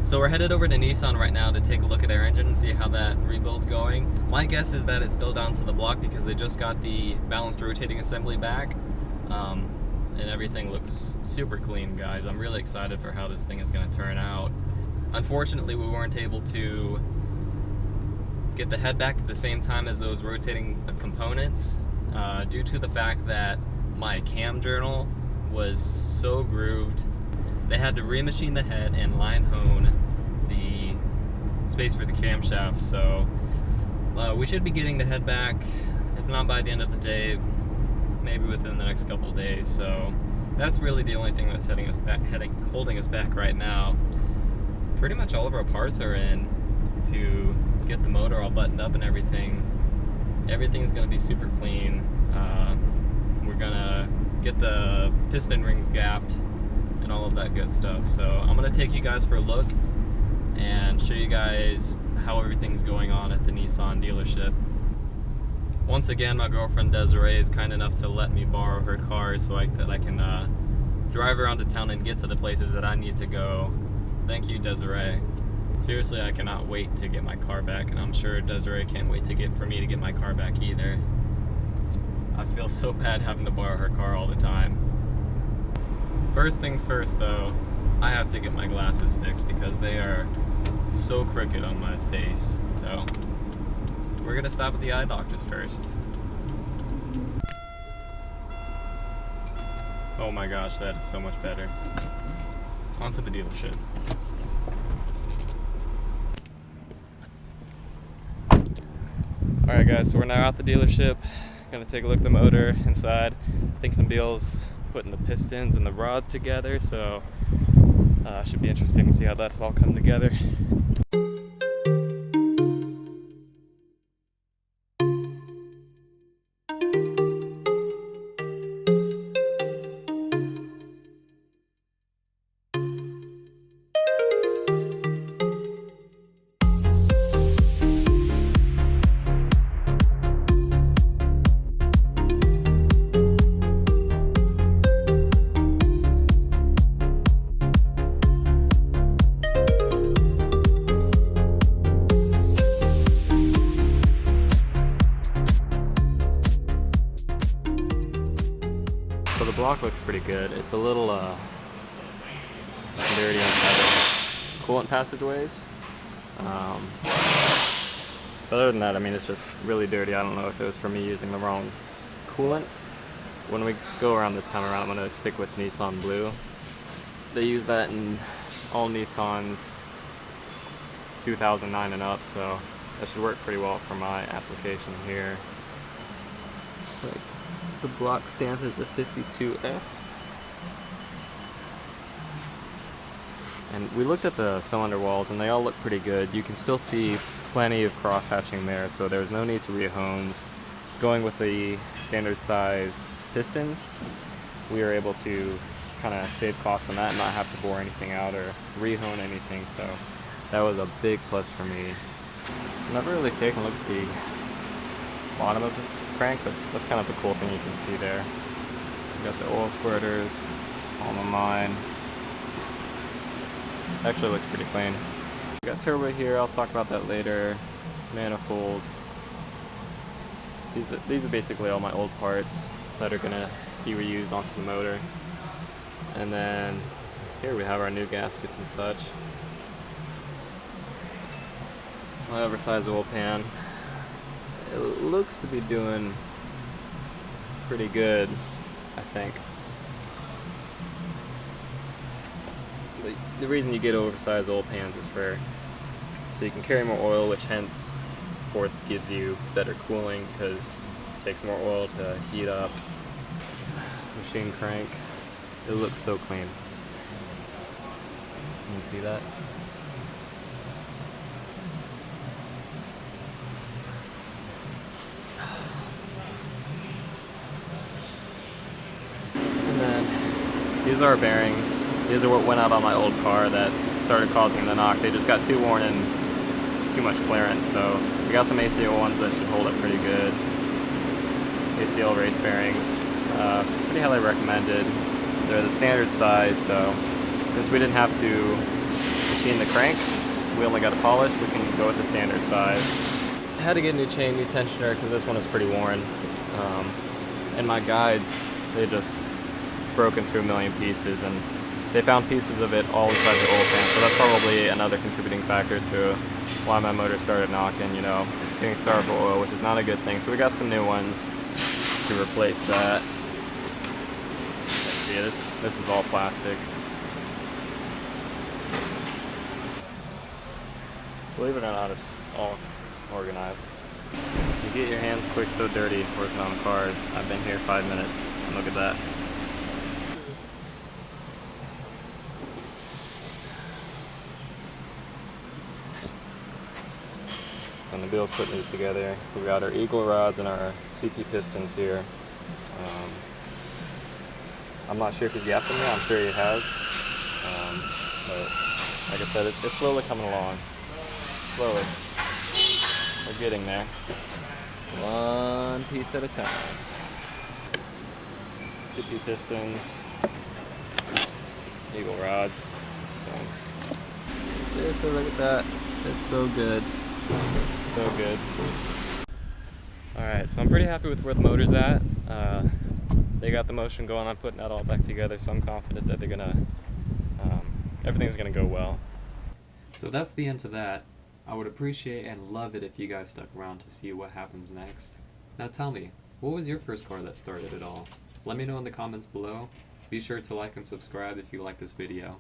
So we're headed over to Nissan right now to take a look at our engine and see how that rebuild's going. My guess is that it's still down to the block because they just got the balanced rotating assembly back. And everything looks super clean, guys. I'm really excited for how this thing is going to turn out. Unfortunately, we weren't able to get the head back at the same time as those rotating components due to the fact that my cam journal was so grooved. They had to remachine the head and line hone the space for the camshaft, so we should be getting the head back, if not by the end of the day, maybe within the next couple of days. So that's really the only thing that's holding us back right now. Pretty much all of our parts are in to get the motor all buttoned up and everything. Everything's going to be super clean. We're going to get the piston rings gapped and all of that good stuff. So I'm going to take you guys for a look and show you guys how everything's going on at the Nissan dealership. Once again, my girlfriend Desiree is kind enough to let me borrow her car so that I can drive around to town and get to the places that I need to go. Thank you, Desiree. Seriously, I cannot wait to get my car back, and I'm sure Desiree can't wait for me to get my car back either. I feel so bad having to borrow her car all the time. First things first though, I have to get my glasses fixed because they are so crooked on my face. So we're gonna stop at the eye doctor's first. Oh my gosh, that is so much better. On to the dealership. Alright guys, so we're now at the dealership. Gonna take a look at the motor inside. I think Nabil's putting the pistons and the rods together, so should be interesting to see how that's all come together. So the block looks pretty good. It's a little dirty inside the coolant passageways. But other than that, I mean, it's just really dirty. I don't know if it was for me using the wrong coolant. When we go around this time around, I'm going to stick with Nissan Blue. They use that in all Nissans 2009 and up, so that should work pretty well for my application here. The block stamp is a 52F. And we looked at the cylinder walls and they all look pretty good. You can still see plenty of cross hatching there, so there's no need to re-hones. Going with the standard size pistons, we were able to kind of save costs on that and not have to bore anything out or re-hone anything, so that was a big plus for me. I've never really taken a look at the bottom of this crank, but that's kind of the cool thing you can see there. You got the oil squirters all in line. Actually looks pretty clean. We got turbo here, I'll talk about that later. Manifold. These are basically all my old parts that are gonna be reused onto the motor. And then here we have our new gaskets and such. My oversized oil pan. It looks to be doing pretty good, I think. But the reason you get oversized oil pans is so you can carry more oil, which henceforth gives you better cooling because it takes more oil to heat up. Machine crank. It looks so clean. Can you see that? These are our bearings. These are what went out on my old car that started causing the knock. They just got too worn and too much clearance, so we got some ACL ones that should hold up pretty good. ACL race bearings, pretty highly recommended. They're the standard size, so since we didn't have to machine the crank. We only got a polish, we can go with the standard size. I had to get a new chain, new tensioner, because this one is pretty worn. And my guides, they just broke into a million pieces, and they found pieces of it all inside the oil pan, so that's probably another contributing factor to why my motor started knocking, you know, getting starved for oil, which is not a good thing. So we got some new ones to replace that. See, this is all plastic. Believe it or not, it's all organized. You get your hands quick so dirty working on cars. I've been here 5 minutes, and look at that. So Nabil's putting these together. We've got our eagle rods and our CP pistons here. I'm not sure if he's gapped them yet, I'm sure he has. But like I said, it's slowly coming along. Slowly. We're getting there. One piece at a time. CP pistons, eagle rods. So, seriously, look at that. It's so good. So good. Alright, so I'm pretty happy with where the motor's at. They got the motion going. I'm putting that all back together, so I'm confident that they're gonna, everything's gonna go well. So that's the end to that. I would appreciate and love it if you guys stuck around to see what happens next. Now tell me, what was your first car that started it all? Let me know in the comments below. Be sure to like and subscribe if you like this video.